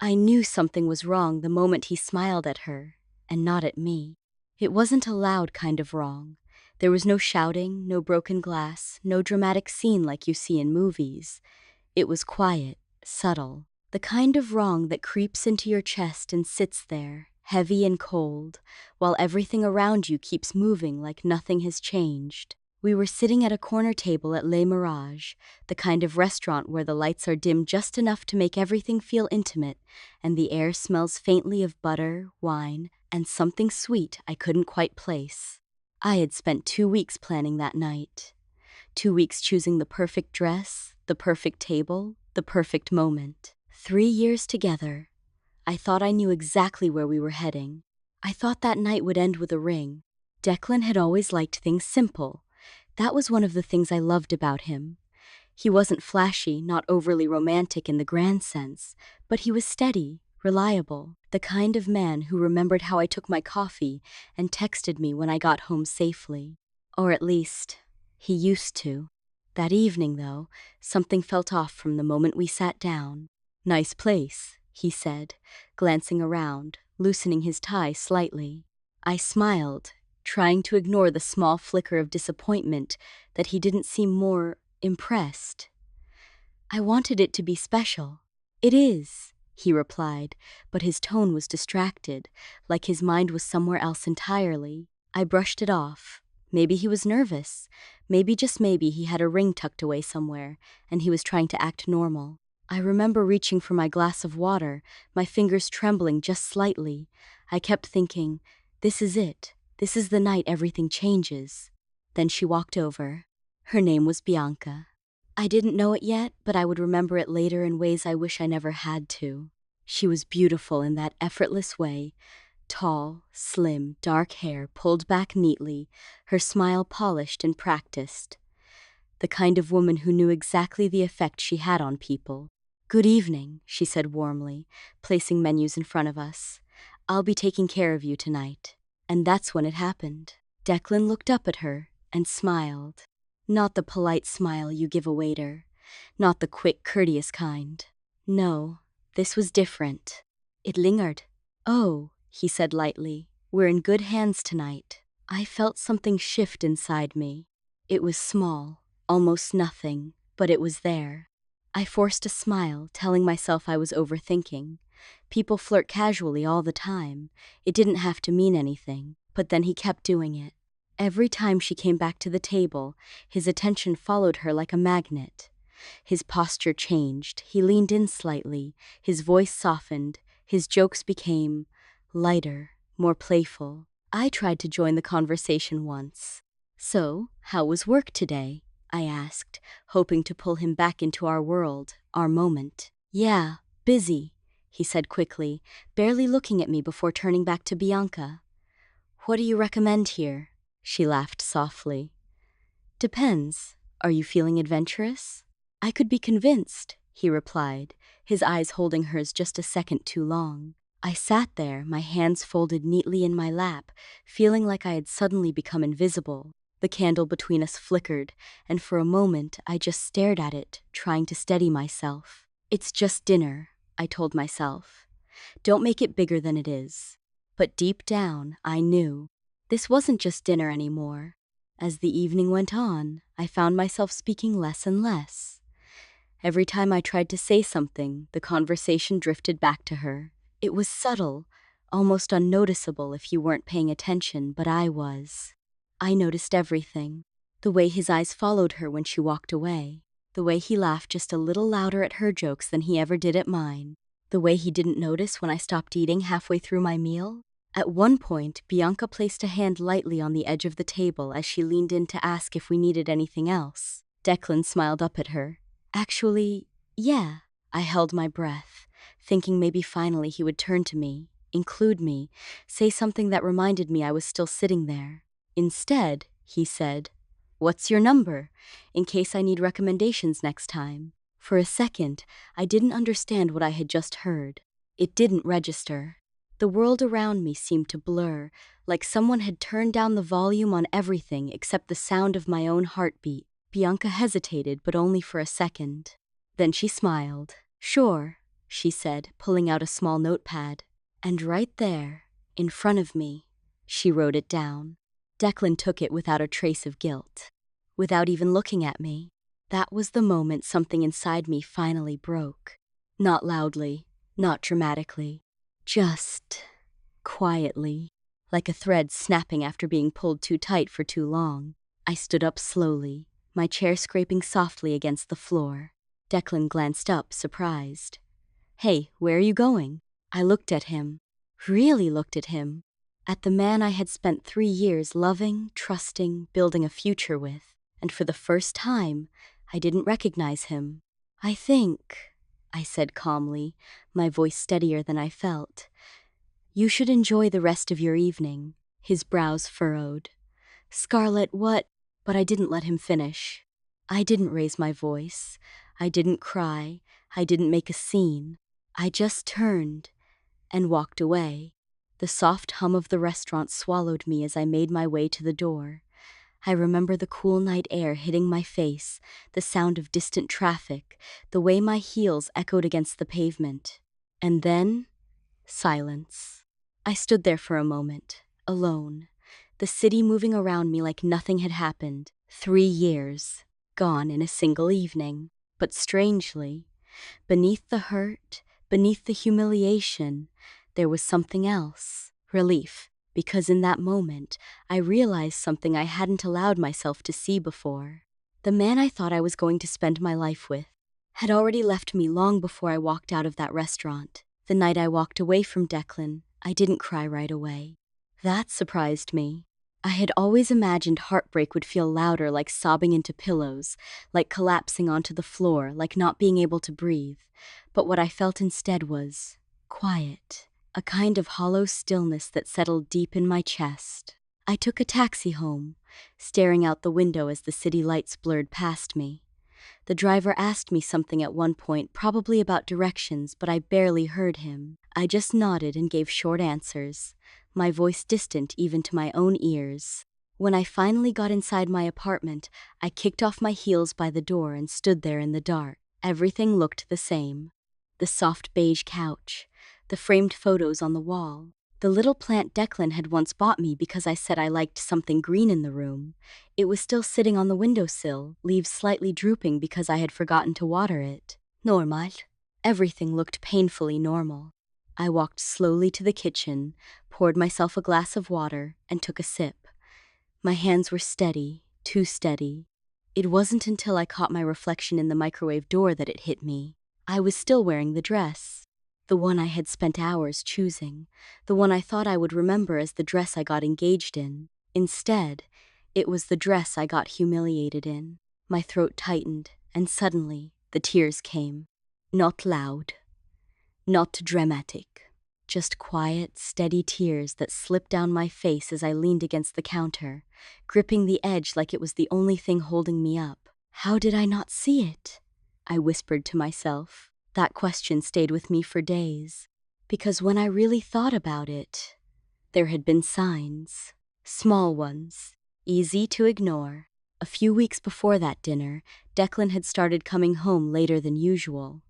I knew something was wrong the moment he smiled at her, and not at me. It wasn't a loud kind of wrong. There was no shouting, no broken glass, no dramatic scene like you see in movies. It was quiet, subtle, the kind of wrong that creeps into your chest and sits there, heavy and cold, while everything around you keeps moving like nothing has changed. We were sitting at a corner table at Le Mirage, the kind of restaurant where the lights are dim just enough to make everything feel intimate, and the air smells faintly of butter, wine, and something sweet I couldn't quite place. I had spent 2 weeks planning that night. 2 weeks choosing the perfect dress, the perfect table, the perfect moment. 3 years together. I thought I knew exactly where we were heading. I thought that night would end with a ring. Declan had always liked things simple. That was one of the things I loved about him. He wasn't flashy, not overly romantic in the grand sense, but he was steady, reliable, the kind of man who remembered how I took my coffee and texted me when I got home safely. Or at least, he used to. That evening, though, something felt off from the moment we sat down. "Nice place," he said, glancing around, loosening his tie slightly. I smiled, trying to ignore the small flicker of disappointment that he didn't seem more impressed. "I wanted it to be special." "It is," he replied, but his tone was distracted, like his mind was somewhere else entirely. I brushed it off. Maybe he was nervous. Maybe, just maybe, he had a ring tucked away somewhere, and he was trying to act normal. I remember reaching for my glass of water, my fingers trembling just slightly. I kept thinking, this is it. This is the night everything changes. Then she walked over. Her name was Bianca. I didn't know it yet, but I would remember it later in ways I wish I never had to. She was beautiful in that effortless way. Tall, slim, dark hair pulled back neatly, her smile polished and practiced. The kind of woman who knew exactly the effect she had on people. "Good evening," she said warmly, placing menus in front of us. "I'll be taking care of you tonight." And that's when it happened. Declan looked up at her and smiled. Not the polite smile you give a waiter. Not the quick, courteous kind. No, this was different. It lingered. "Oh," he said lightly, "we're in good hands tonight." I felt something shift inside me. It was small, almost nothing, but it was there. I forced a smile, telling myself I was overthinking. People flirt casually all the time. It didn't have to mean anything, but then he kept doing it. Every time she came back to the table, his attention followed her like a magnet. His posture changed, he leaned in slightly, his voice softened, his jokes became lighter, more playful. I tried to join the conversation once. "So, how was work today?" I asked, hoping to pull him back into our world, our moment. "Yeah, busy," he said quickly, barely looking at me before turning back to Bianca. "What do you recommend here?" She laughed softly. "Depends. Are you feeling adventurous?" "I could be convinced," he replied, his eyes holding hers just a second too long. I sat there, my hands folded neatly in my lap, feeling like I had suddenly become invisible. The candle between us flickered, and for a moment I just stared at it, trying to steady myself. "It's just dinner," I told myself. "Don't make it bigger than it is." But deep down, I knew. This wasn't just dinner anymore. As the evening went on, I found myself speaking less and less. Every time I tried to say something, the conversation drifted back to her. It was subtle, almost unnoticeable if you weren't paying attention, but I was. I noticed everything. The way his eyes followed her when she walked away. The way he laughed just a little louder at her jokes than he ever did at mine. The way he didn't notice when I stopped eating halfway through my meal. At one point, Bianca placed a hand lightly on the edge of the table as she leaned in to ask if we needed anything else. Declan smiled up at her. "Actually, yeah." I held my breath, thinking maybe finally he would turn to me, include me, say something that reminded me I was still sitting there. Instead, he said, "What's your number? In case I need recommendations next time." For a second, I didn't understand what I had just heard. It didn't register. The world around me seemed to blur, like someone had turned down the volume on everything except the sound of my own heartbeat. Bianca hesitated, but only for a second. Then she smiled. "Sure," she said, pulling out a small notepad. And right there, in front of me, she wrote it down. Declan took it without a trace of guilt, without even looking at me. That was the moment something inside me finally broke. Not loudly, not dramatically, just quietly, like a thread snapping after being pulled too tight for too long. I stood up slowly, my chair scraping softly against the floor. Declan glanced up, surprised. "Hey, where are you going?" I looked at him, really looked at him, at the man I had spent 3 years loving, trusting, building a future with, and for the first time, I didn't recognize him. "I think," I said calmly, my voice steadier than I felt, "you should enjoy the rest of your evening." His brows furrowed. "Scarlett, what?" But I didn't let him finish. I didn't raise my voice. I didn't cry. I didn't make a scene. I just turned and walked away. The soft hum of the restaurant swallowed me as I made my way to the door. I remember the cool night air hitting my face, the sound of distant traffic, the way my heels echoed against the pavement. And then, silence. I stood there for a moment, alone, the city moving around me like nothing had happened. 3 years, gone in a single evening. But strangely, beneath the hurt, beneath the humiliation, there was something else. Relief, because in that moment, I realized something I hadn't allowed myself to see before. The man I thought I was going to spend my life with had already left me long before I walked out of that restaurant. The night I walked away from Declan, I didn't cry right away. That surprised me. I had always imagined heartbreak would feel louder, like sobbing into pillows, like collapsing onto the floor, like not being able to breathe. But what I felt instead was quiet, a kind of hollow stillness that settled deep in my chest. I took a taxi home, staring out the window as the city lights blurred past me. The driver asked me something at one point, probably about directions, but I barely heard him. I just nodded and gave short answers, my voice distant even to my own ears. When I finally got inside my apartment, I kicked off my heels by the door and stood there in the dark. Everything looked the same. The soft beige couch, the framed photos on the wall, the little plant Declan had once bought me because I said I liked something green in the room. It was still sitting on the windowsill, leaves slightly drooping because I had forgotten to water it. Normal. Everything looked painfully normal. I walked slowly to the kitchen, poured myself a glass of water, and took a sip. My hands were steady, too steady. It wasn't until I caught my reflection in the microwave door that it hit me. I was still wearing the dress. The one I had spent hours choosing. The one I thought I would remember as the dress I got engaged in. Instead, it was the dress I got humiliated in. My throat tightened, and suddenly, the tears came. Not loud. Not dramatic, just quiet, steady tears that slipped down my face as I leaned against the counter, gripping the edge like it was the only thing holding me up. How did I not see it? I whispered to myself. That question stayed with me for days, because when I really thought about it, there had been signs, small ones, easy to ignore. A few weeks before that dinner, Declan had started coming home later than usual.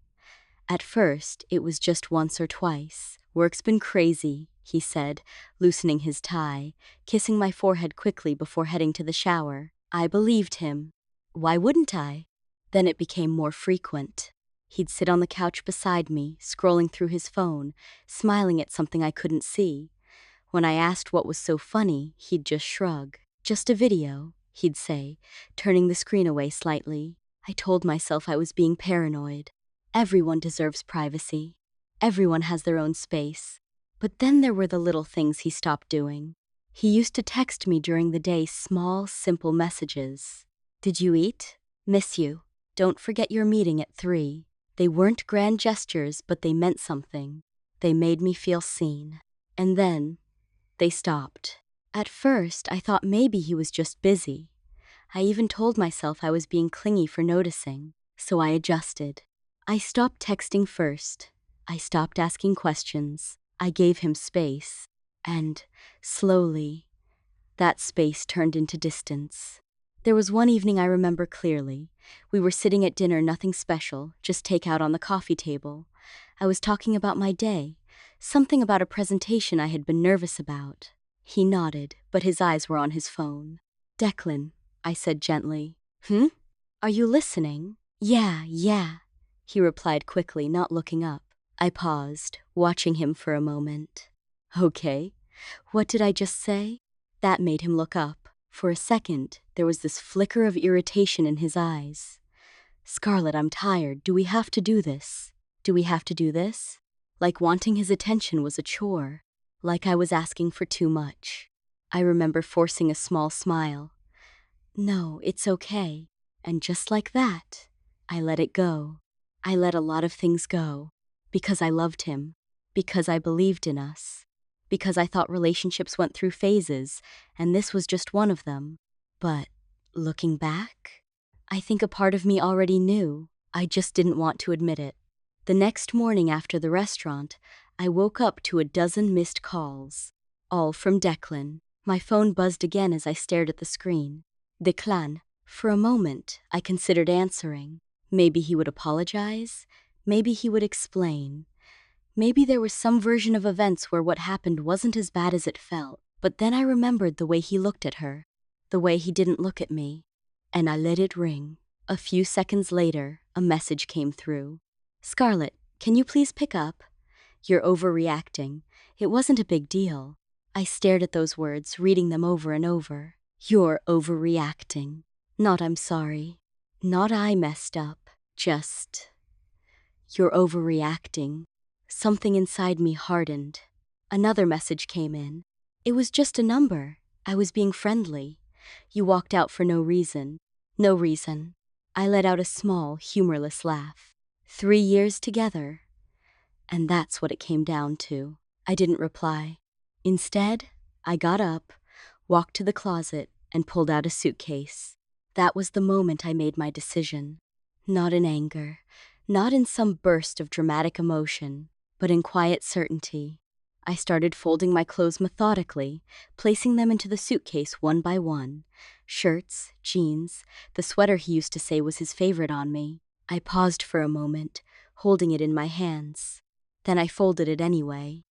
At first, it was just once or twice. "Work's been crazy," he said, loosening his tie, kissing my forehead quickly before heading to the shower. I believed him. Why wouldn't I? Then it became more frequent. He'd sit on the couch beside me, scrolling through his phone, smiling at something I couldn't see. When I asked what was so funny, he'd just shrug. "Just a video," he'd say, turning the screen away slightly. I told myself I was being paranoid. Everyone deserves privacy. Everyone has their own space. But then there were the little things he stopped doing. He used to text me during the day small, simple messages. "Did you eat? Miss you. Don't forget your meeting at 3. They weren't grand gestures, but they meant something. They made me feel seen. And then, they stopped. At first, I thought maybe he was just busy. I even told myself I was being clingy for noticing, so I adjusted. I stopped texting first. I stopped asking questions. I gave him space. And, slowly, that space turned into distance. There was one evening I remember clearly. We were sitting at dinner, nothing special, just takeout on the coffee table. I was talking about my day, something about a presentation I had been nervous about. He nodded, but his eyes were on his phone. Declan, I said gently. Are you listening? Yeah, he replied quickly, not looking up. I paused, watching him for a moment. Okay, what did I just say? That made him look up. For a second, there was this flicker of irritation in his eyes. Scarlett, I'm tired. Do we have to do this? Do we have to do this? Like wanting his attention was a chore. Like I was asking for too much. I remember forcing a small smile. No, it's okay. And just like that, I let it go. I let a lot of things go. Because I loved him. Because I believed in us. Because I thought relationships went through phases, and this was just one of them. But, looking back, I think a part of me already knew. I just didn't want to admit it. The next morning after the restaurant, I woke up to a dozen missed calls. All from Declan. My phone buzzed again as I stared at the screen. Declan. For a moment, I considered answering. Maybe he would apologize. Maybe he would explain. Maybe there was some version of events where what happened wasn't as bad as it felt. But then I remembered the way he looked at her. The way he didn't look at me. And I let it ring. A few seconds later, a message came through. Scarlett, can you please pick up? You're overreacting. It wasn't a big deal. I stared at those words, reading them over and over. You're overreacting. Not I'm sorry. Not I messed up. Just... You're overreacting. Something inside me hardened. Another message came in. It was just a number. I was being friendly. You walked out for no reason. No reason. I let out a small, humorless laugh. 3 years together. And that's what it came down to. I didn't reply. Instead, I got up, walked to the closet, and pulled out a suitcase. That was the moment I made my decision. Not in anger, not in some burst of dramatic emotion, but in quiet certainty. I started folding my clothes methodically, placing them into the suitcase one by one. Shirts, jeans, the sweater he used to say was his favorite on me. I paused for a moment, holding it in my hands. Then I folded it anyway.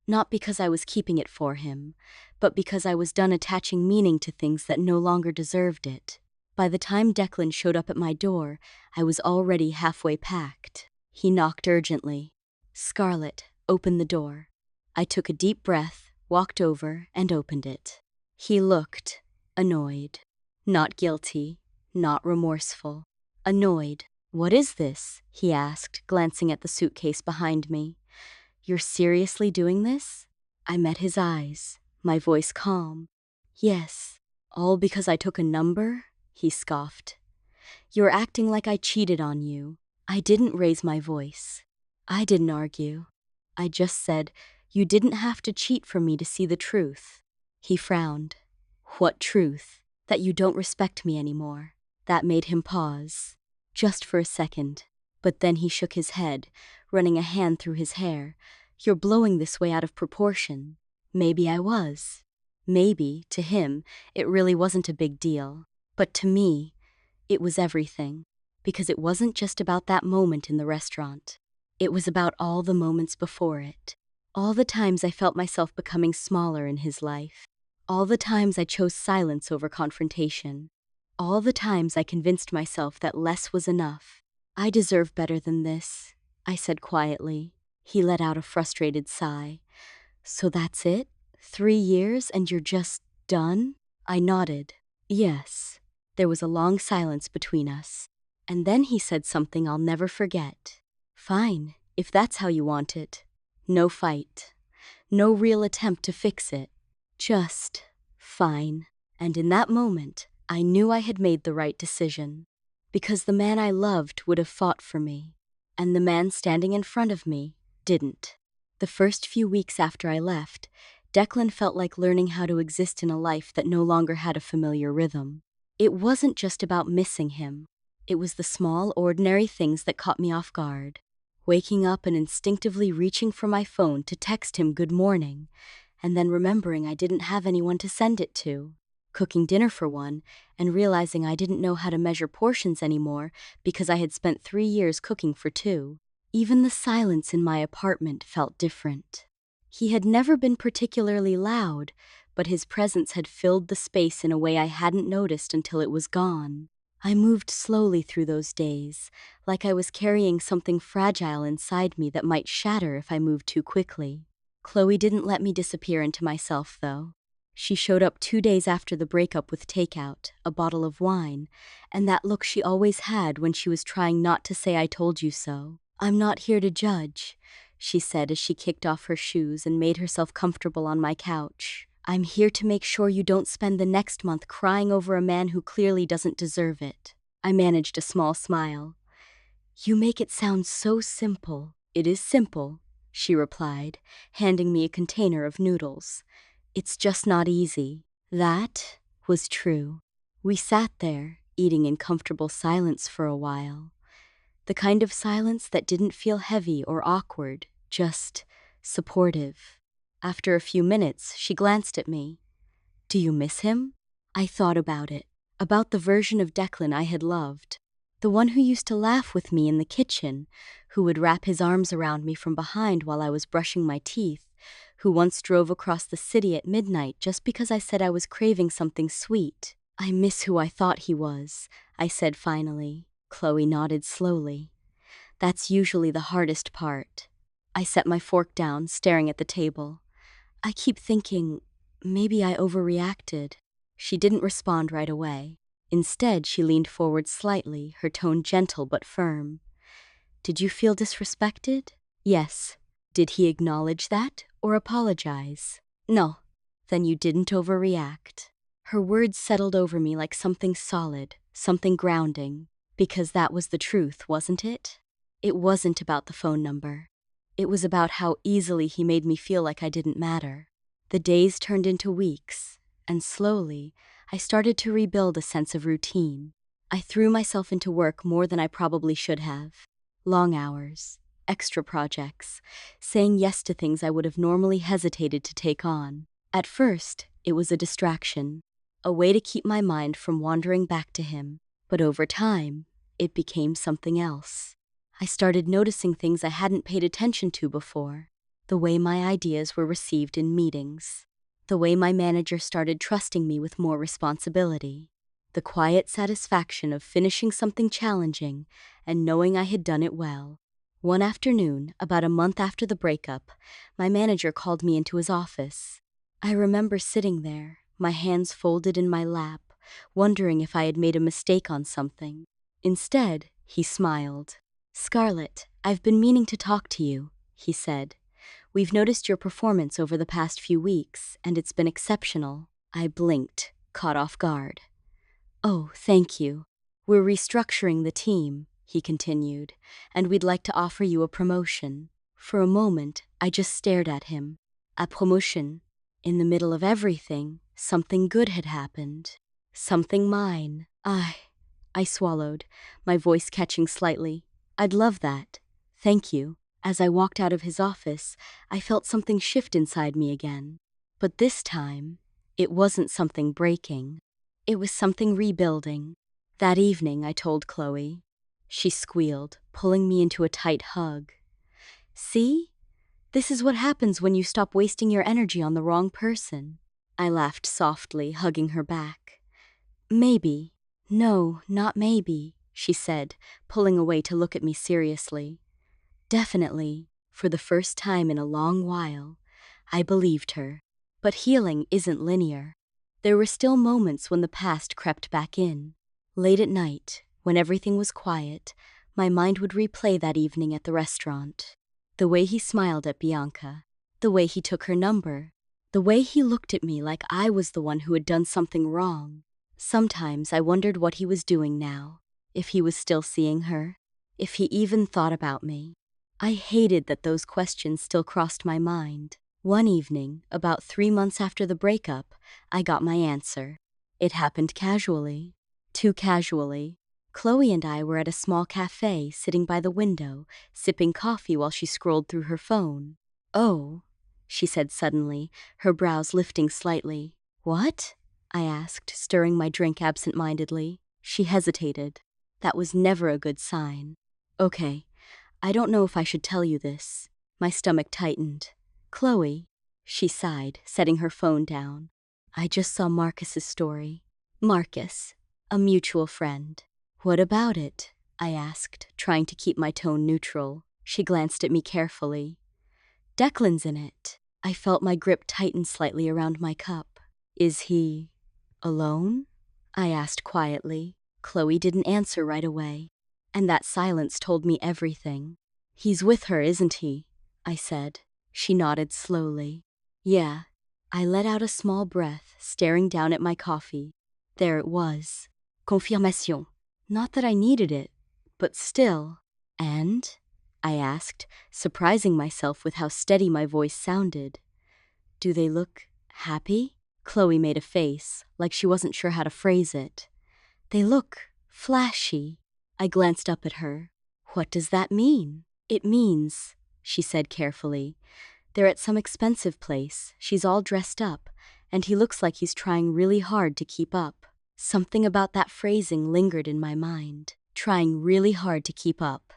Not because I was keeping it for him, but because I was done attaching meaning to things that no longer deserved it. By the time Declan showed up at my door, I was already halfway packed. He knocked urgently. Scarlett, open the door. I took a deep breath, walked over, and opened it. He looked annoyed. Not guilty, not remorseful. Annoyed. What is this? He asked, glancing at the suitcase behind me. You're seriously doing this? I met his eyes, my voice calm. Yes, all because I took a number? He scoffed. You're acting like I cheated on you. I didn't raise my voice. I didn't argue. I just said, you didn't have to cheat for me to see the truth. He frowned. What truth? That you don't respect me anymore. That made him pause. Just for a second. But then he shook his head, running a hand through his hair. You're blowing this way out of proportion. Maybe I was. Maybe, to him, it really wasn't a big deal. But to me, it was everything. Because it wasn't just about that moment in the restaurant. It was about all the moments before it. All the times I felt myself becoming smaller in his life. All the times I chose silence over confrontation. All the times I convinced myself that less was enough. I deserve better than this, I said quietly. He let out a frustrated sigh. So that's it? 3 years and you're just done? I nodded. Yes. There was a long silence between us. And then he said something I'll never forget. Fine, if that's how you want it. No fight. No real attempt to fix it. Just fine. And in that moment, I knew I had made the right decision. Because the man I loved would have fought for me. And the man standing in front of me didn't. The first few weeks after I left, Declan felt like learning how to exist in a life that no longer had a familiar rhythm. It wasn't just about missing him. It was the small, ordinary things that caught me off guard. Waking up and instinctively reaching for my phone to text him good morning, and then remembering I didn't have anyone to send it to. Cooking dinner for one, and realizing I didn't know how to measure portions anymore because I had spent 3 years cooking for 2. Even the silence in my apartment felt different. He had never been particularly loud, but his presence had filled the space in a way I hadn't noticed until it was gone. I moved slowly through those days, like I was carrying something fragile inside me that might shatter if I moved too quickly. Chloe didn't let me disappear into myself, though. She showed up 2 days after the breakup with takeout, a bottle of wine, and that look she always had when she was trying not to say I told you so. "I'm not here to judge," she said as she kicked off her shoes and made herself comfortable on my couch. "I'm here to make sure you don't spend the next month crying over a man who clearly doesn't deserve it." I managed a small smile. "You make it sound so simple." "It is simple," she replied, handing me a container of noodles. "It's just not easy." That was true. We sat there, eating in comfortable silence for a while. The kind of silence that didn't feel heavy or awkward, just supportive. After a few minutes, she glanced at me. "Do you miss him?" I thought about the version of Declan I had loved. The one who used to laugh with me in the kitchen, who would wrap his arms around me from behind while I was brushing my teeth, who once drove across the city at midnight just because I said I was craving something sweet. "I miss who I thought he was," I said finally. Chloe nodded slowly. "That's usually the hardest part." I set my fork down, staring at the table. "I keep thinking, maybe I overreacted." She didn't respond right away. Instead, she leaned forward slightly, her tone gentle but firm. "Did you feel disrespected?" "Yes." "Did he acknowledge that or apologize?" "No." "Then you didn't overreact." Her words settled over me like something solid, something grounding. Because that was the truth, wasn't it? It wasn't about the phone number. It was about how easily he made me feel like I didn't matter. The days turned into weeks, and slowly, I started to rebuild a sense of routine. I threw myself into work more than I probably should have. Long hours, extra projects, saying yes to things I would have normally hesitated to take on. At first, it was a distraction, a way to keep my mind from wandering back to him. But over time, it became something else. I started noticing things I hadn't paid attention to before. The way my ideas were received in meetings. The way my manager started trusting me with more responsibility. The quiet satisfaction of finishing something challenging and knowing I had done it well. One afternoon, about a month after the breakup, my manager called me into his office. I remember sitting there, my hands folded in my lap, wondering if I had made a mistake on something. Instead, he smiled. "Scarlett, I've been meaning to talk to you," he said. "We've noticed your performance over the past few weeks, and it's been exceptional." I blinked, caught off guard. "Oh, thank you. We're restructuring the team," he continued, "and we'd like to offer you a promotion." For a moment, I just stared at him. A promotion. In the middle of everything, something good had happened. Something mine. I swallowed, my voice catching slightly. "I'd love that. Thank you." As I walked out of his office, I felt something shift inside me again. But this time, it wasn't something breaking. It was something rebuilding. That evening, I told Chloe. She squealed, pulling me into a tight hug. "See? This is what happens when you stop wasting your energy on the wrong person." I laughed softly, hugging her back. "Maybe." "No, not maybe," she said, pulling away to look at me seriously. Definitely, for the first time in a long while, I believed her. But healing isn't linear. There were still moments when the past crept back in. Late at night, when everything was quiet, my mind would replay that evening at the restaurant. The way he smiled at Bianca. The way he took her number. The way he looked at me like I was the one who had done something wrong. Sometimes I wondered what he was doing now. If he was still seeing her. If he even thought about me. I hated that those questions still crossed my mind. One evening, about 3 months after the breakup, I got my answer. It happened casually. Too casually. Chloe and I were at a small cafe, sitting by the window, sipping coffee while she scrolled through her phone. "Oh," she said suddenly, her brows lifting slightly. "What?" I asked, stirring my drink absent-mindedly. She hesitated. That was never a good sign. "Okay, I don't know if I should tell you this. My stomach tightened. Chloe, she sighed, setting her phone down. I just saw Marcus's story. Marcus, a mutual friend. What about it? I asked, trying to keep my tone neutral. She glanced at me carefully. Declan's in it. I felt my grip tighten slightly around my cup. Is he alone? I asked quietly. Chloe didn't answer right away, and that silence told me everything. He's with her, isn't he? I said. She nodded slowly. Yeah. I let out a small breath, staring down at my coffee. There it was. Confirmation. Not that I needed it, but still. And? I asked, surprising myself with how steady my voice sounded. Do they look happy? Chloe made a face, like she wasn't sure how to phrase it. They look flashy. I glanced up at her. What does that mean? It means, she said carefully, they're at some expensive place, she's all dressed up, and he looks like he's trying really hard to keep up. Something about that phrasing lingered in my mind. Trying really hard to keep up.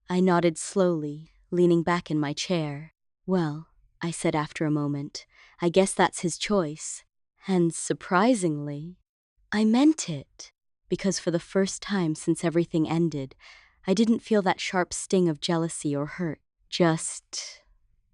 I nodded slowly, leaning back in my chair. Well, I said after a moment, I guess that's his choice. And surprisingly, I meant it. Because for the first time since everything ended, I didn't feel that sharp sting of jealousy or hurt. Just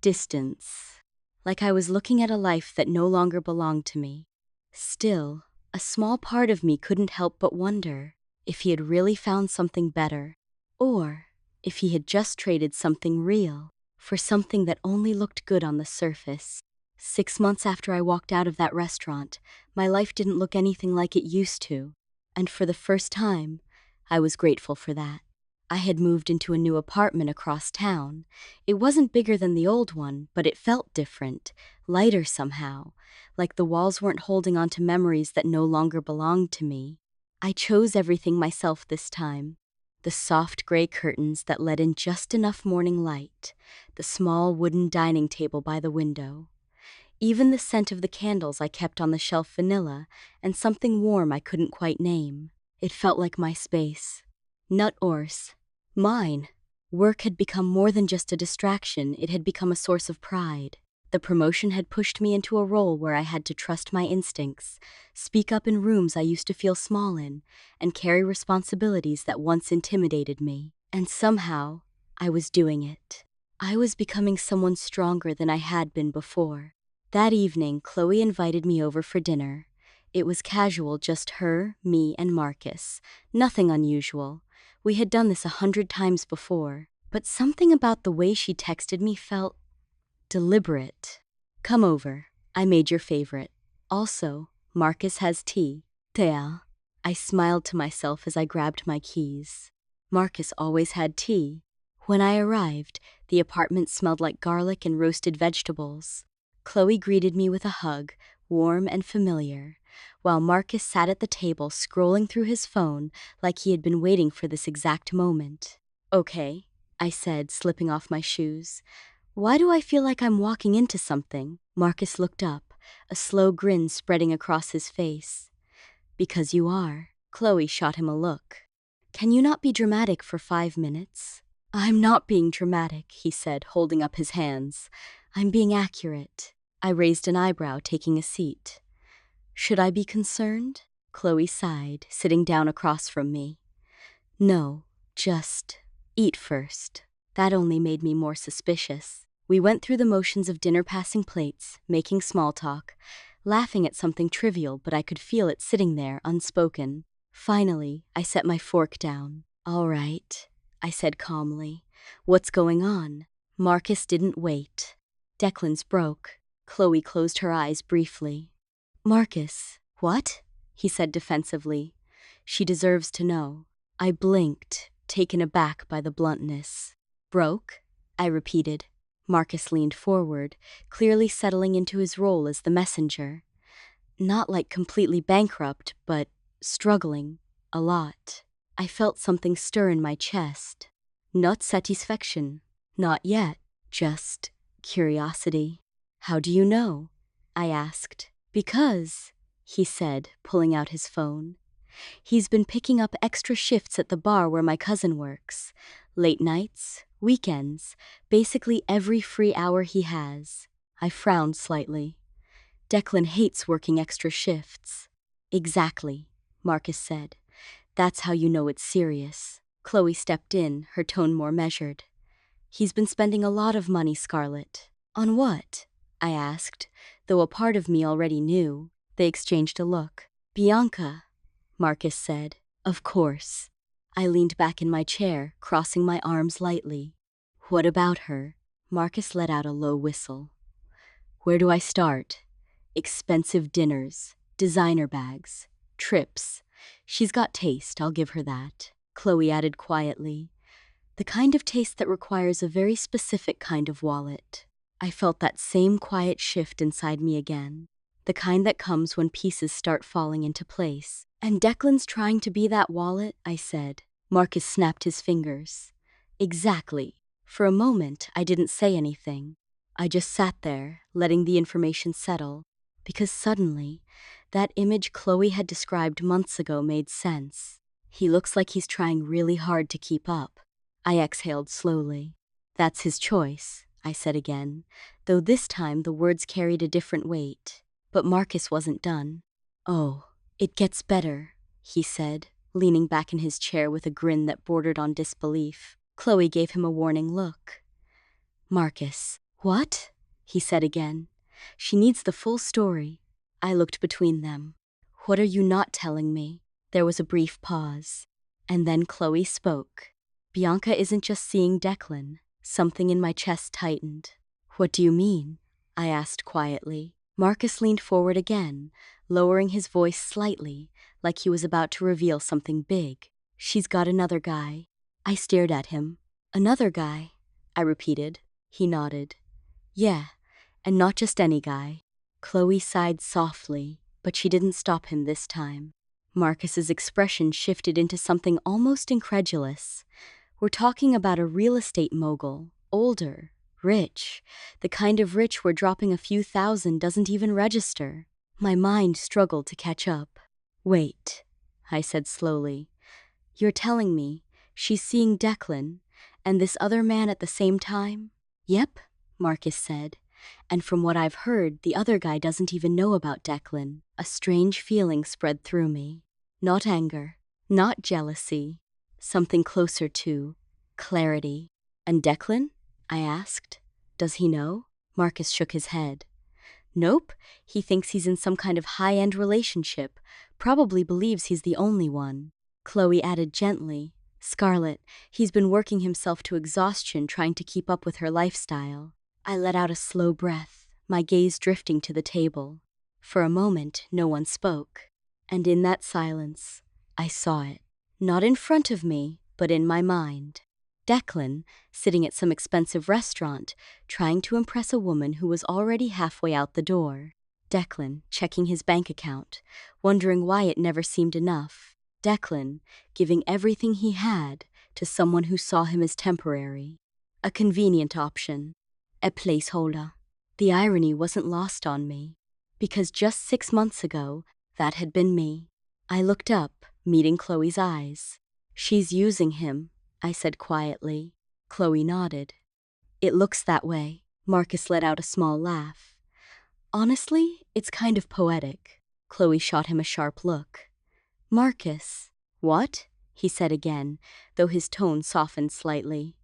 distance. Like I was looking at a life that no longer belonged to me. Still, a small part of me couldn't help but wonder if he had really found something better, or if he had just traded something real for something that only looked good on the surface. 6 months after I walked out of that restaurant, my life didn't look anything like it used to, and for the first time, I was grateful for that. I had moved into a new apartment across town. It wasn't bigger than the old one, but it felt different, lighter somehow, like the walls weren't holding on to memories that no longer belonged to me. I chose everything myself this time. The soft gray curtains that let in just enough morning light, the small wooden dining table by the window. Even the scent of the candles I kept on the shelf vanilla, and something warm I couldn't quite name. It felt like my space. Nut Ors. Mine. Work had become more than just a distraction, it had become a source of pride. The promotion had pushed me into a role where I had to trust my instincts, speak up in rooms I used to feel small in, and carry responsibilities that once intimidated me. And somehow, I was doing it. I was becoming someone stronger than I had been before. That evening, Chloe invited me over for dinner. It was casual, just her, me, and Marcus. Nothing unusual. We had done this 100 times before, but something about the way she texted me felt deliberate. Come over. I made your favorite. Also, Marcus has tea. Tea. I smiled to myself as I grabbed my keys. Marcus always had tea. When I arrived, the apartment smelled like garlic and roasted vegetables. Chloe greeted me with a hug, warm and familiar, while Marcus sat at the table scrolling through his phone like he had been waiting for this exact moment. Okay, I said, slipping off my shoes. Why do I feel like I'm walking into something? Marcus looked up, a slow grin spreading across his face. Because you are. Chloe shot him a look. Can you not be dramatic for 5 minutes? I'm not being dramatic, he said, holding up his hands. I'm being accurate. I raised an eyebrow, taking a seat. Should I be concerned? Chloe sighed, sitting down across from me. No, just eat first. That only made me more suspicious. We went through the motions of dinner, passing plates, making small talk, laughing at something trivial, but I could feel it sitting there, unspoken. Finally, I set my fork down. All right, I said calmly. What's going on? Marcus didn't wait. Declan's broke. Chloe closed her eyes briefly. Marcus, what? He said defensively. She deserves to know. I blinked, taken aback by the bluntness. Broke? I repeated. Marcus leaned forward, clearly settling into his role as the messenger. Not like completely bankrupt, but struggling. A lot. I felt something stir in my chest. Not satisfaction. Not yet. Just curiosity. How do you know? I asked. Because, he said, pulling out his phone. He's been picking up extra shifts at the bar where my cousin works. Late nights, Weekends, basically every free hour he has. I frowned slightly. Declan hates working extra shifts. Exactly, Marcus said. That's how you know it's serious. Chloe stepped in, her tone more measured. He's been spending a lot of money, Scarlett. On what? I asked, though a part of me already knew. They exchanged a look. Bianca, Marcus said. Of course. I leaned back in my chair, crossing my arms lightly. What about her? Marcus let out a low whistle. Where do I start? Expensive dinners, designer bags, trips. She's got taste, I'll give her that. Chloe added quietly. The kind of taste that requires a very specific kind of wallet. I felt that same quiet shift inside me again. The kind that comes when pieces start falling into place. And Declan's trying to be that wallet, I said. Marcus snapped his fingers. Exactly. For a moment, I didn't say anything. I just sat there, letting the information settle, because suddenly, that image Chloe had described months ago made sense. He looks like he's trying really hard to keep up. I exhaled slowly. That's his choice, I said again, though this time the words carried a different weight. But Marcus wasn't done. Oh, it gets better, he said, leaning back in his chair with a grin that bordered on disbelief. Chloe gave him a warning look. Marcus. What? He said again. She needs the full story. I looked between them. What are you not telling me? There was a brief pause. And then Chloe spoke. Bianca isn't just seeing Declan. Something in my chest tightened. What do you mean? I asked quietly. Marcus leaned forward again, lowering his voice slightly, like he was about to reveal something big. She's got another guy. I stared at him. Another guy, I repeated. He nodded. Yeah, and not just any guy. Chloe sighed softly, but she didn't stop him this time. Marcus's expression shifted into something almost incredulous. We're talking about a real estate mogul, older, rich, the kind of rich where dropping a few thousand doesn't even register. My mind struggled to catch up. Wait, I said slowly. You're telling me she's seeing Declan and this other man at the same time? Yep, Marcus said. And from what I've heard, the other guy doesn't even know about Declan. A strange feeling spread through me. Not anger, not jealousy. Something closer to clarity. And Declan? I asked. Does he know? Marcus shook his head. Nope, he thinks he's in some kind of high-end relationship. Probably believes he's the only one. Chloe added gently. Scarlett, he's been working himself to exhaustion trying to keep up with her lifestyle. I let out a slow breath, my gaze drifting to the table. For a moment, no one spoke. And in that silence, I saw it. Not in front of me, but in my mind. Declan, sitting at some expensive restaurant, trying to impress a woman who was already halfway out the door. Declan, checking his bank account, wondering why it never seemed enough. Declan, giving everything he had to someone who saw him as temporary. A convenient option. A placeholder. The irony wasn't lost on me, because just 6 months ago, that had been me. I looked up, meeting Chloe's eyes. She's using him, I said quietly. Chloe nodded. It looks that way. Marcus let out a small laugh. Honestly, it's kind of poetic. Chloe shot him a sharp look. Marcus. What? He said again, though his tone softened slightly.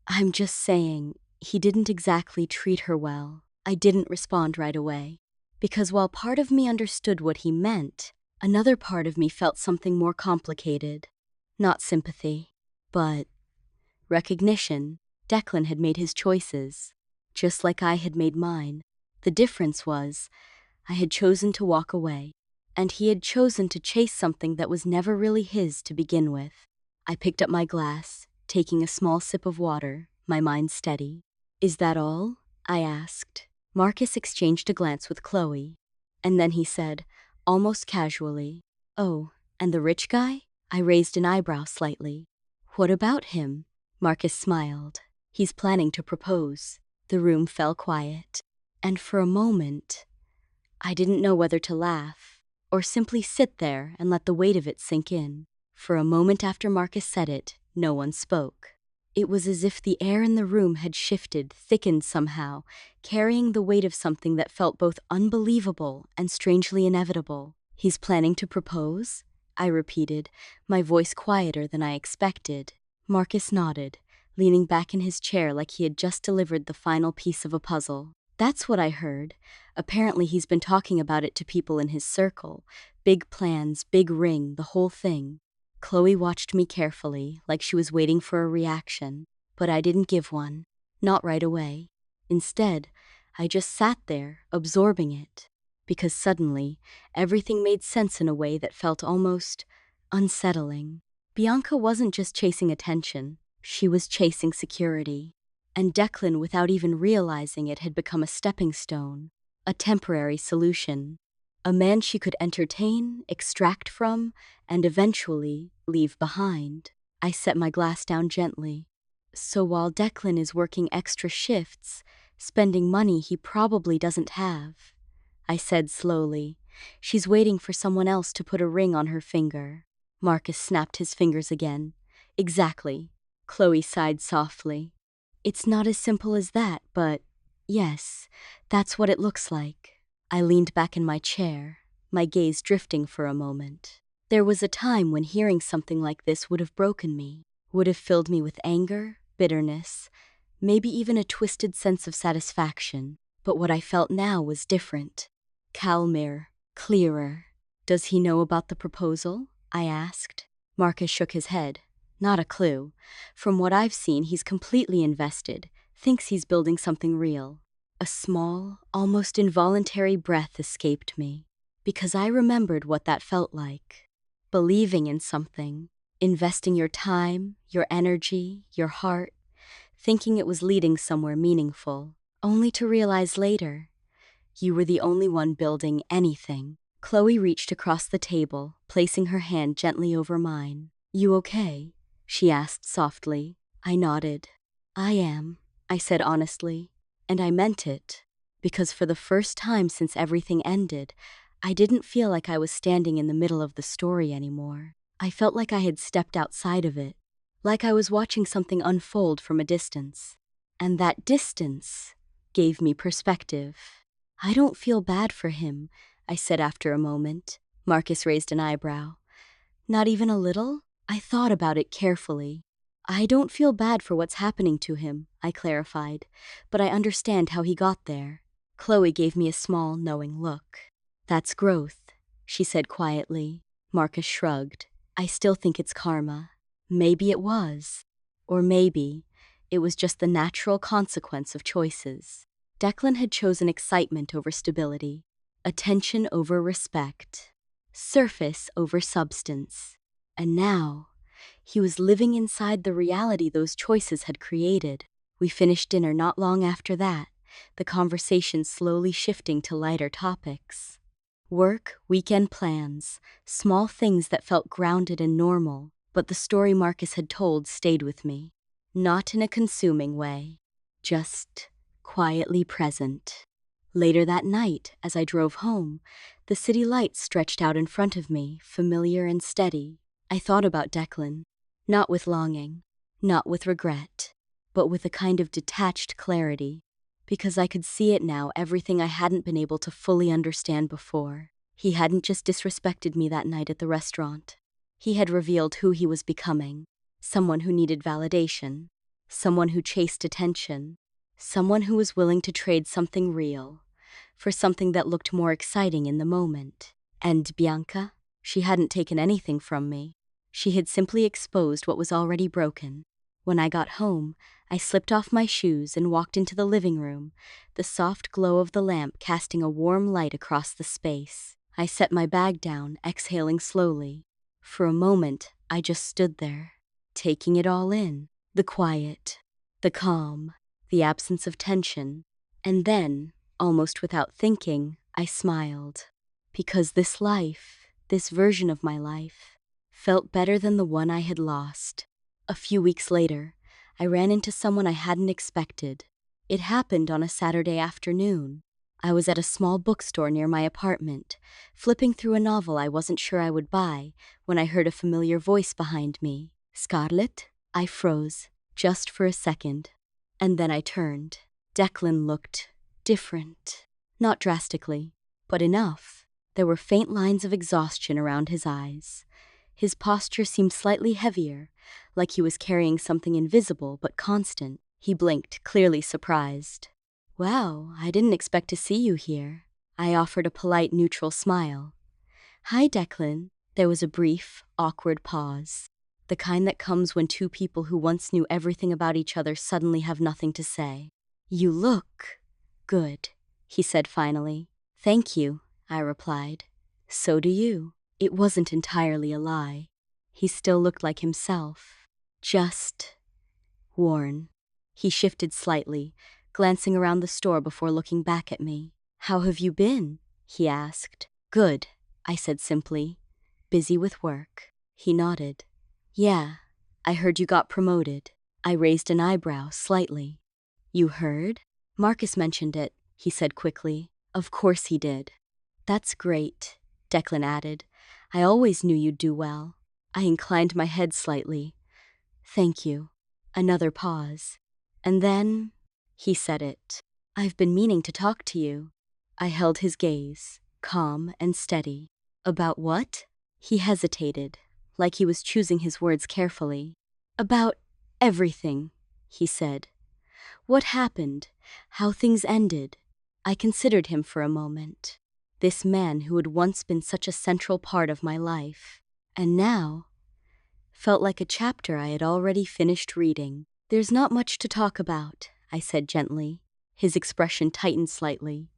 I'm just saying, he didn't exactly treat her well. I didn't respond right away. Because while part of me understood what he meant, another part of me felt something more complicated. Not sympathy, but recognition. Declan had made his choices, just like I had made mine. The difference was, I had chosen to walk away, and he had chosen to chase something that was never really his to begin with. I picked up my glass, taking a small sip of water, my mind steady. Is that all? I asked. Marcus exchanged a glance with Chloe, and then he said, almost casually, Oh, and the rich guy? I raised an eyebrow slightly. What about him? Marcus smiled. He's planning to propose. The room fell quiet, and for a moment, I didn't know whether to laugh or simply sit there and let the weight of it sink in. For a moment after Marcus said it, no one spoke. It was as if the air in the room had shifted, thickened somehow, carrying the weight of something that felt both unbelievable and strangely inevitable. "He's planning to propose?" I repeated, my voice quieter than I expected. Marcus nodded, leaning back in his chair like he had just delivered the final piece of a puzzle. "That's what I heard. Apparently he's been talking about it to people in his circle. Big plans, big ring, the whole thing." Chloe watched me carefully, like she was waiting for a reaction, but I didn't give one. Not right away. Instead, I just sat there, absorbing it, because suddenly, everything made sense in a way that felt almost unsettling. Bianca wasn't just chasing attention, she was chasing security. And Declan, without even realizing it, had become a stepping stone, a temporary solution. A man she could entertain, extract from, and eventually leave behind. I set my glass down gently. "So while Declan is working extra shifts, spending money he probably doesn't have," I said slowly, "she's waiting for someone else to put a ring on her finger." Marcus snapped his fingers again. "Exactly." Chloe sighed softly. "It's not as simple as that, but yes, that's what it looks like." I leaned back in my chair, my gaze drifting for a moment. There was a time when hearing something like this would have broken me, would have filled me with anger, bitterness, maybe even a twisted sense of satisfaction. But what I felt now was different. Calmer, clearer. "Does he know about the proposal?" I asked. Marcus shook his head. "Not a clue. From what I've seen, he's completely invested, thinks he's building something real." A small, almost involuntary breath escaped me, because I remembered what that felt like. Believing in something, investing your time, your energy, your heart, thinking it was leading somewhere meaningful, only to realize later you were the only one building anything. Chloe reached across the table, placing her hand gently over mine. "You okay?" she asked softly. I nodded. "I am," I said honestly. And I meant it, because for the first time since everything ended, I didn't feel like I was standing in the middle of the story anymore. I felt like I had stepped outside of it, like I was watching something unfold from a distance. And that distance gave me perspective. "I don't feel bad for him," I said after a moment. Marcus raised an eyebrow. "Not even a little?" I thought about it carefully. "I don't feel bad for what's happening to him," I clarified, "but I understand how he got there." Chloe gave me a small, knowing look. "That's growth," she said quietly. Marcus shrugged. "I still think it's karma." Maybe it was. Or maybe it was just the natural consequence of choices. Declan had chosen excitement over stability, attention over respect, surface over substance. And now, he was living inside the reality those choices had created. We finished dinner not long after that, the conversation slowly shifting to lighter topics. Work, weekend plans, small things that felt grounded and normal, but the story Marcus had told stayed with me. Not in a consuming way, just quietly present. Later that night, as I drove home, the city lights stretched out in front of me, familiar and steady. I thought about Declan, not with longing, not with regret, but with a kind of detached clarity, because I could see it now, everything I hadn't been able to fully understand before. He hadn't just disrespected me that night at the restaurant. He had revealed who he was becoming, someone who needed validation, someone who chased attention, someone who was willing to trade something real for something that looked more exciting in the moment. And Bianca? She hadn't taken anything from me. She had simply exposed what was already broken. When I got home, I slipped off my shoes and walked into the living room, the soft glow of the lamp casting a warm light across the space. I set my bag down, exhaling slowly. For a moment, I just stood there, taking it all in. The quiet, the calm, the absence of tension. And then, almost without thinking, I smiled. Because this life, this version of my life, felt better than the one I had lost. A few weeks later, I ran into someone I hadn't expected. It happened on a Saturday afternoon. I was at a small bookstore near my apartment, flipping through a novel I wasn't sure I would buy, when I heard a familiar voice behind me. "Scarlett?" I froze. just for a second. And then I turned. Declan looked different. Not drastically, but enough. There were faint lines of exhaustion around his eyes. His posture seemed slightly heavier, like he was carrying something invisible but constant. He blinked, clearly surprised. "Wow, I didn't expect to see you here." I offered a polite, neutral smile. "Hi, Declan." There was a brief, awkward pause. The kind that comes when two people who once knew everything about each other suddenly have nothing to say. "You look good," he said finally. "Thank you," I replied. "So do you." It wasn't entirely a lie. He still looked like himself. Just worn. He shifted slightly, glancing around the store before looking back at me. "How have you been?" he asked. "Good," I said simply. "Busy with work." He nodded. "Yeah, I heard you got promoted." I raised an eyebrow slightly. "You heard?" "Marcus mentioned it," he said quickly. "Of course he did." "That's great," Declan added. "I always knew you'd do well." I inclined my head slightly. "Thank you." Another pause. "And then," he said it, "I've been meaning to talk to you." I held his gaze, calm and steady. "About what?" He hesitated, like he was choosing his words carefully. "About everything," he said. "What happened, how things ended." I considered him for a moment. This man who had once been such a central part of my life, and now felt like a chapter I had already finished reading. "There's not much to talk about," I said gently. His expression tightened slightly.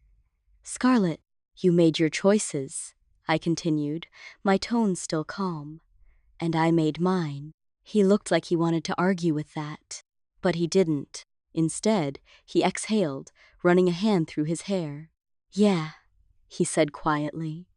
"Scarlett, you made your choices," I continued, my tone still calm. "And I made mine." He looked like he wanted to argue with that, but he didn't. Instead, he exhaled, running a hand through his hair. "Yeah," he said quietly.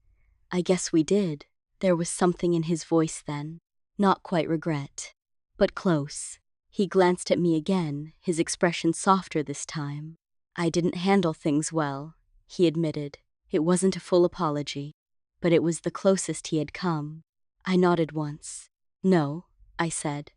"I guess we did." There was something in his voice then. Not quite regret, but close. He glanced at me again, his expression softer this time. "I didn't handle things well," he admitted. It wasn't a full apology, but it was the closest he had come. I nodded once. "No," I said.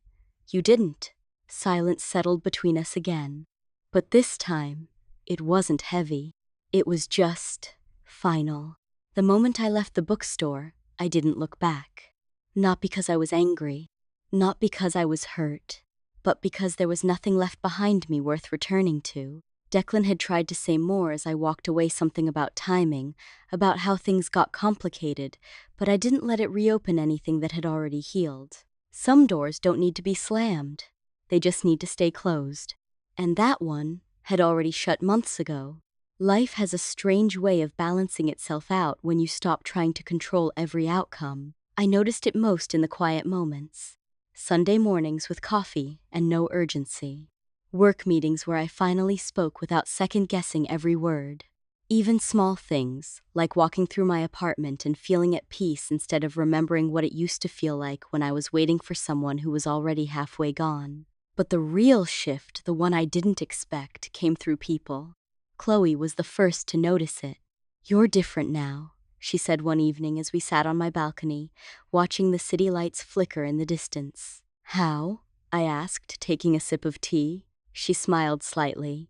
"You didn't." Silence settled between us again. But this time, it wasn't heavy. It was just final. The moment I left the bookstore, I didn't look back. Not because I was angry, not because I was hurt, but because there was nothing left behind me worth returning to. Declan had tried to say more as I walked away, something about timing, about how things got complicated, but I didn't let it reopen anything that had already healed. Some doors don't need to be slammed. They just need to stay closed. And that one had already shut months ago. Life has a strange way of balancing itself out when you stop trying to control every outcome. I noticed it most in the quiet moments. Sunday mornings with coffee and no urgency. Work meetings where I finally spoke without second-guessing every word. Even small things, like walking through my apartment and feeling at peace instead of remembering what it used to feel like when I was waiting for someone who was already halfway gone. But the real shift, the one I didn't expect, came through people. Chloe was the first to notice it. "You're different now," she said one evening as we sat on my balcony, watching the city lights flicker in the distance. "How?" I asked, taking a sip of tea. She smiled slightly.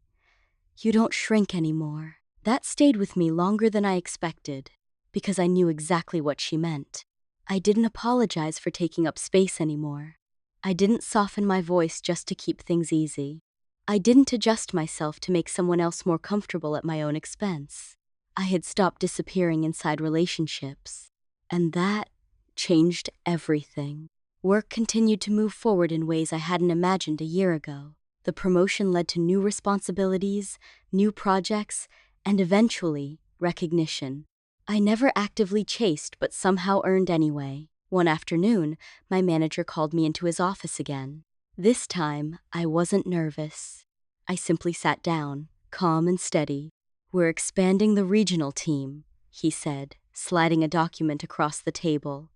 "You don't shrink anymore." That stayed with me longer than I expected, because I knew exactly what she meant. I didn't apologize for taking up space anymore. I didn't soften my voice just to keep things easy. I didn't adjust myself to make someone else more comfortable at my own expense. I had stopped disappearing inside relationships, and that changed everything. Work continued to move forward in ways I hadn't imagined a year ago. The promotion led to new responsibilities, new projects, and eventually, recognition. I never actively chased but somehow earned anyway. One afternoon, my manager called me into his office again. This time, I wasn't nervous. I simply sat down, calm and steady. "We're expanding the regional team," he said, sliding a document across the table.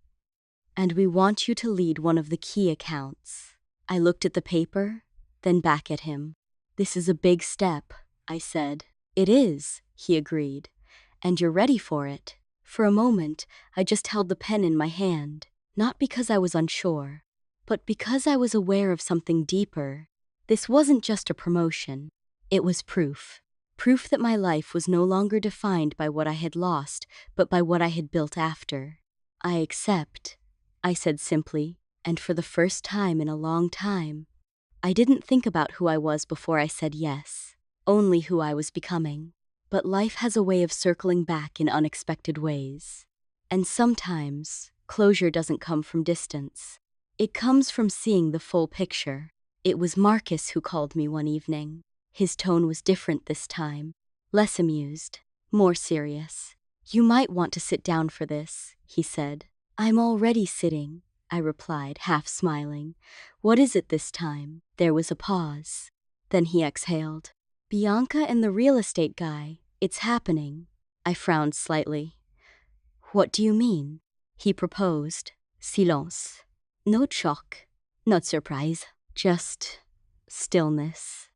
"And we want you to lead one of the key accounts." I looked at the paper, then back at him. "This is a big step," I said. "It is," he agreed. "And you're ready for it." For a moment, I just held the pen in my hand, not because I was unsure, but because I was aware of something deeper. This wasn't just a promotion. It was proof. Proof that my life was no longer defined by what I had lost, but by what I had built after. I accept, I said simply, and for the first time in a long time. I didn't think about who I was before I said yes, only who I was becoming. But life has a way of circling back in unexpected ways. And sometimes, closure doesn't come from distance. It comes from seeing the full picture. It was Marcus who called me one evening. His tone was different this time, less amused, more serious. "You might want to sit down for this," he said. "I'm already sitting," I replied, half smiling. "What is it this time?" There was a pause. Then he exhaled. "Bianca and the real estate guy, it's happening." I frowned slightly. "What do you mean?" He proposed. Silence. No shock, not surprise, just stillness.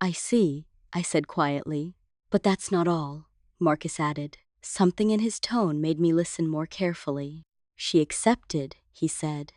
"I see," I said quietly. "But that's not all," Marcus added. Something in his tone made me listen more carefully. "She accepted," he said.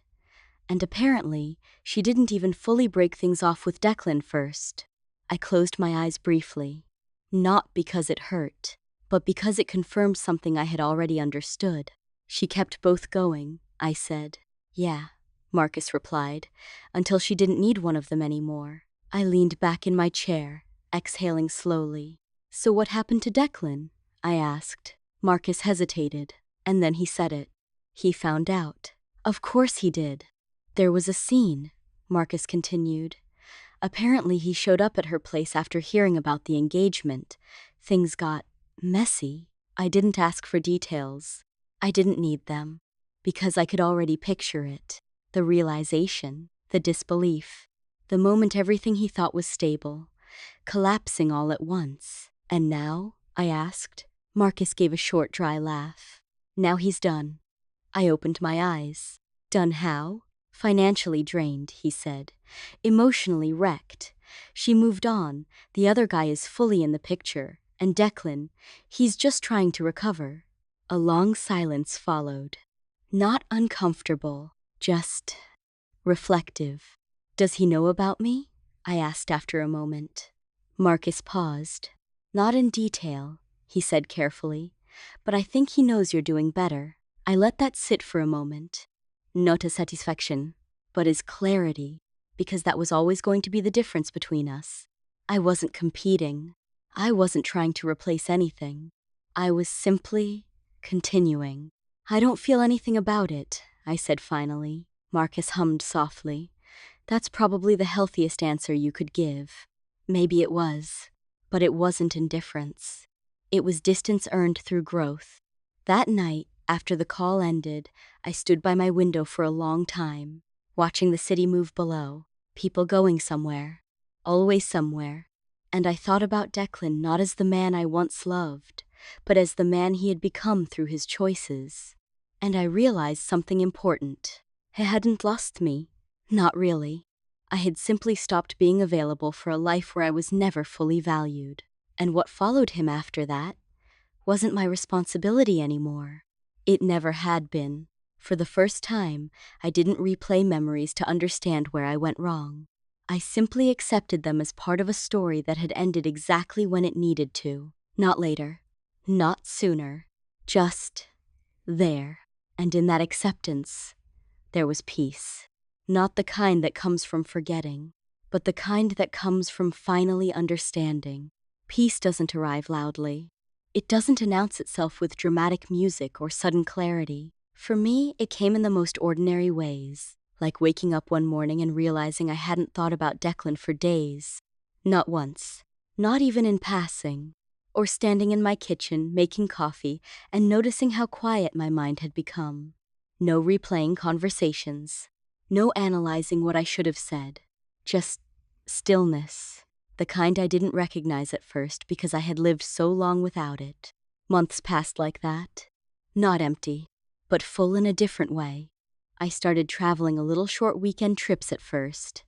"And apparently, she didn't even fully break things off with Declan first." I closed my eyes briefly. Not because it hurt, but because it confirmed something I had already understood. "She kept both going," I said. "Yeah," Marcus replied, "until she didn't need one of them anymore." I leaned back in my chair, exhaling slowly. "So what happened to Declan?" I asked. Marcus hesitated, and then he said it. "He found out." "Of course he did." "There was a scene," Marcus continued. "Apparently he showed up at her place after hearing about the engagement. Things got messy." I didn't ask for details. I didn't need them, because I could already picture it. The realization, the disbelief, the moment everything he thought was stable, collapsing all at once. "And now?" I asked. Marcus gave a short, dry laugh. "Now he's done." I opened my eyes. "Done how?" "Financially drained," he said. "Emotionally wrecked. She moved on. The other guy is fully in the picture. And Declan, he's just trying to recover." A long silence followed. Not uncomfortable, just reflective. "Does he know about me?" I asked after a moment. Marcus paused. "Not in detail," he said carefully, "but I think he knows you're doing better." I let that sit for a moment. Not his satisfaction, but his clarity, because that was always going to be the difference between us. I wasn't competing. I wasn't trying to replace anything. I was simply continuing. "I don't feel anything about it," I said finally. Marcus hummed softly. "That's probably the healthiest answer you could give." Maybe it was, but it wasn't indifference. It was distance earned through growth. That night, after the call ended, I stood by my window for a long time, watching the city move below, people going somewhere, always somewhere. And I thought about Declan not as the man I once loved, but as the man he had become through his choices. And I realized something important. He hadn't lost me. Not really. I had simply stopped being available for a life where I was never fully valued. And what followed him after that wasn't my responsibility anymore. It never had been. For the first time, I didn't replay memories to understand where I went wrong. I simply accepted them as part of a story that had ended exactly when it needed to. Not later. Not sooner. Just there. And in that acceptance, there was peace. Not the kind that comes from forgetting, but the kind that comes from finally understanding. Peace doesn't arrive loudly. It doesn't announce itself with dramatic music or sudden clarity. For me, it came in the most ordinary ways, like waking up one morning and realizing I hadn't thought about Declan for days. Not once. Not even in passing. Or standing in my kitchen, making coffee, and noticing how quiet my mind had become. No replaying conversations. No analyzing what I should have said. Just stillness. The kind I didn't recognize at first because I had lived so long without it. Months passed like that. Not empty, but full in a different way. I started traveling a little short weekend trips at first.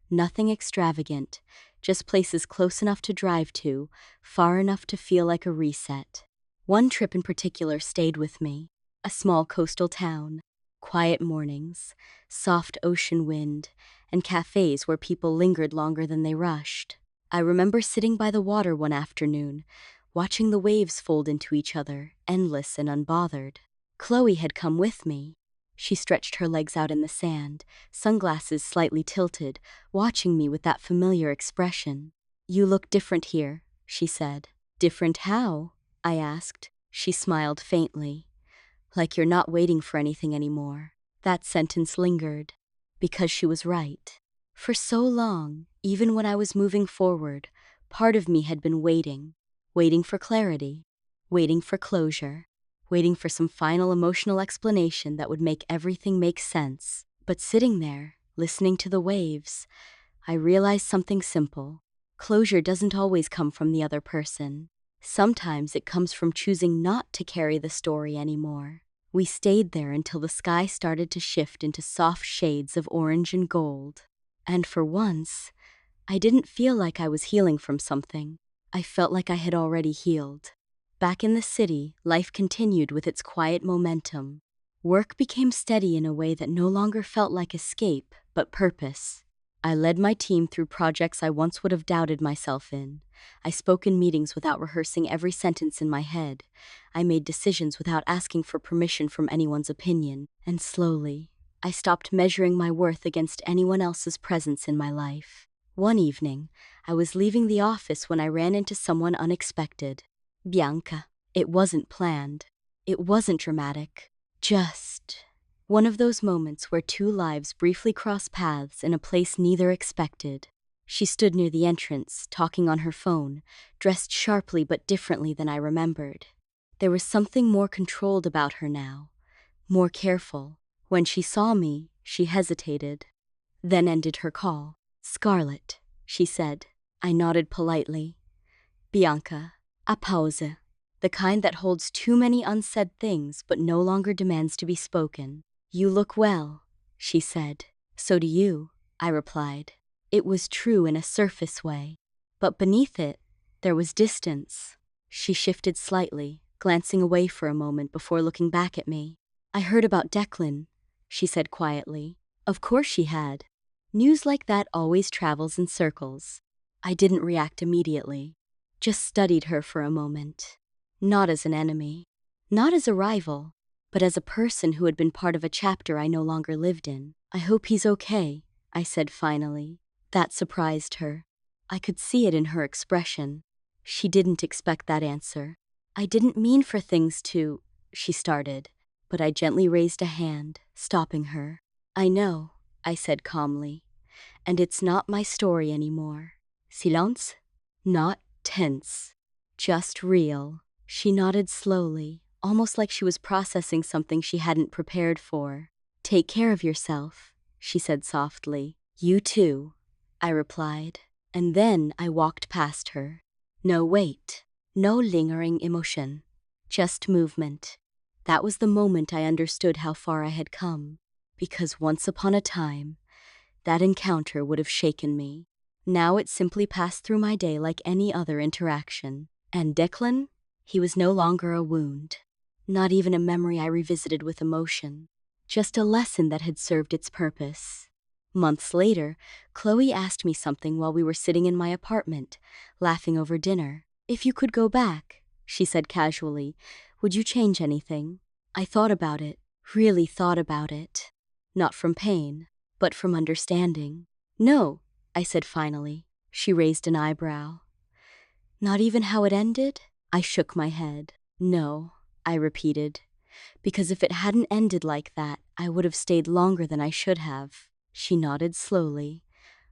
Nothing extravagant, just places close enough to drive to, far enough to feel like a reset. One trip in particular stayed with me. A small coastal town. Quiet mornings, soft ocean wind, and cafes where people lingered longer than they rushed. I remember sitting by the water one afternoon, watching the waves fold into each other, endless and unbothered. Chloe had come with me. She stretched her legs out in the sand, sunglasses slightly tilted, watching me with that familiar expression. "You look different here," she said. "Different how?" I asked. She smiled faintly. "Like you're not waiting for anything anymore." That sentence lingered, because she was right. For so long, even when I was moving forward, part of me had been waiting for clarity, waiting for closure, waiting for some final emotional explanation that would make everything make sense. But sitting there, listening to the waves, I realized something simple. Closure doesn't always come from the other person. Sometimes it comes from choosing not to carry the story anymore. We stayed there until the sky started to shift into soft shades of orange and gold. And for once, I didn't feel like I was healing from something. I felt like I had already healed. Back in the city, life continued with its quiet momentum. Work became steady in a way that no longer felt like escape, but purpose. I led my team through projects I once would have doubted myself in. I spoke in meetings without rehearsing every sentence in my head. I made decisions without asking for permission from anyone's opinion. And slowly, I stopped measuring my worth against anyone else's presence in my life. One evening, I was leaving the office when I ran into someone unexpected. Bianca. It wasn't planned. It wasn't dramatic. Just one of those moments where two lives briefly cross paths in a place neither expected. She stood near the entrance, talking on her phone, dressed sharply but differently than I remembered. There was something more controlled about her now, more careful. When she saw me, she hesitated, then ended her call. "Scarlett," she said. I nodded politely. "Bianca, a pause." The kind that holds too many unsaid things but no longer demands to be spoken. "You look well," she said. "So do you," I replied. It was true in a surface way, but beneath it, there was distance. She shifted slightly, glancing away for a moment before looking back at me. "I heard about Declan," she said quietly. Of course she had. News like that always travels in circles. I didn't react immediately, just studied her for a moment. Not as an enemy, not as a rival, but as a person who had been part of a chapter I no longer lived in. "I hope he's okay," I said finally. That surprised her. I could see it in her expression. She didn't expect that answer. "I didn't mean for things to," she started, but I gently raised a hand, stopping her. "I know," I said calmly, "and it's not my story anymore." Silence? Not tense, just real. She nodded slowly, almost like she was processing something she hadn't prepared for. "Take care of yourself," she said softly. "You too," I replied, and then I walked past her. No wait, no lingering emotion, just movement. That was the moment I understood how far I had come, because once upon a time, that encounter would have shaken me. Now it simply passed through my day like any other interaction. And Declan? He was no longer a wound. Not even a memory I revisited with emotion. Just a lesson that had served its purpose. Months later, Chloe asked me something while we were sitting in my apartment, laughing over dinner. "If you could go back," she said casually, "would you change anything?" I thought about it, really thought about it. Not from pain, but from understanding. "No," I said finally. She raised an eyebrow. "Not even how it ended?" I shook my head. "No," I repeated, "because if it hadn't ended like that, I would have stayed longer than I should have." She nodded slowly,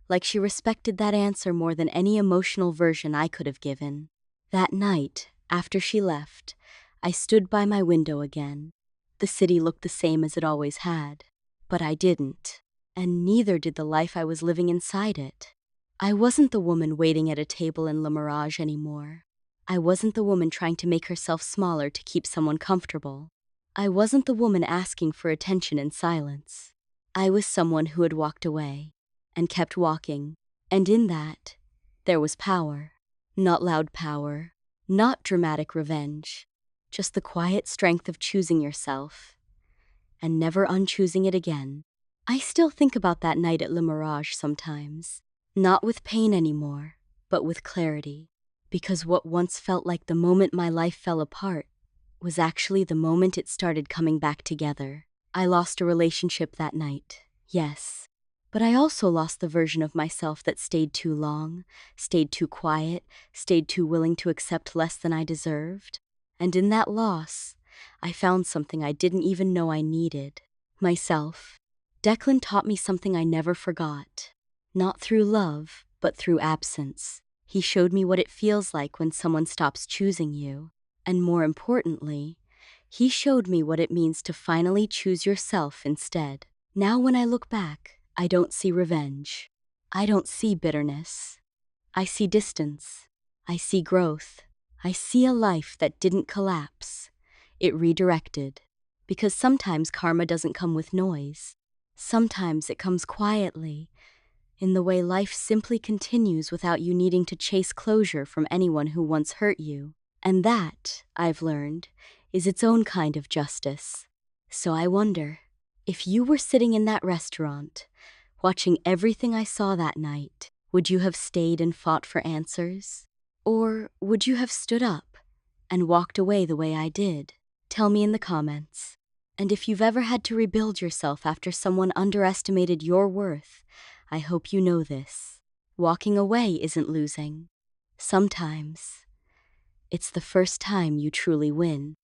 like she respected that answer more than any emotional version I could have given. That night, after she left, I stood by my window again. The city looked the same as it always had, but I didn't. And neither did the life I was living inside it. I wasn't the woman waiting at a table in Le Mirage anymore. I wasn't the woman trying to make herself smaller to keep someone comfortable. I wasn't the woman asking for attention in silence. I was someone who had walked away, and kept walking, and in that, there was power. Not loud power, not dramatic revenge, just the quiet strength of choosing yourself, and never unchoosing it again. I still think about that night at Le Mirage sometimes. Not with pain anymore, but with clarity. Because what once felt like the moment my life fell apart was actually the moment it started coming back together. I lost a relationship that night, yes. But I also lost the version of myself that stayed too long, stayed too quiet, stayed too willing to accept less than I deserved. And in that loss, I found something I didn't even know I needed. Myself. Declan taught me something I never forgot. Not through love, but through absence. He showed me what it feels like when someone stops choosing you. And more importantly, he showed me what it means to finally choose yourself instead. Now when I look back, I don't see revenge. I don't see bitterness. I see distance. I see growth. I see a life that didn't collapse. It redirected. Because sometimes karma doesn't come with noise. Sometimes it comes quietly, in the way life simply continues without you needing to chase closure from anyone who once hurt you. And that, I've learned, is its own kind of justice. So I wonder, if you were sitting in that restaurant, watching everything I saw that night, would you have stayed and fought for answers? Or would you have stood up and walked away the way I did? Tell me in the comments. And if you've ever had to rebuild yourself after someone underestimated your worth, I hope you know this. Walking away isn't losing. Sometimes, it's the first time you truly win.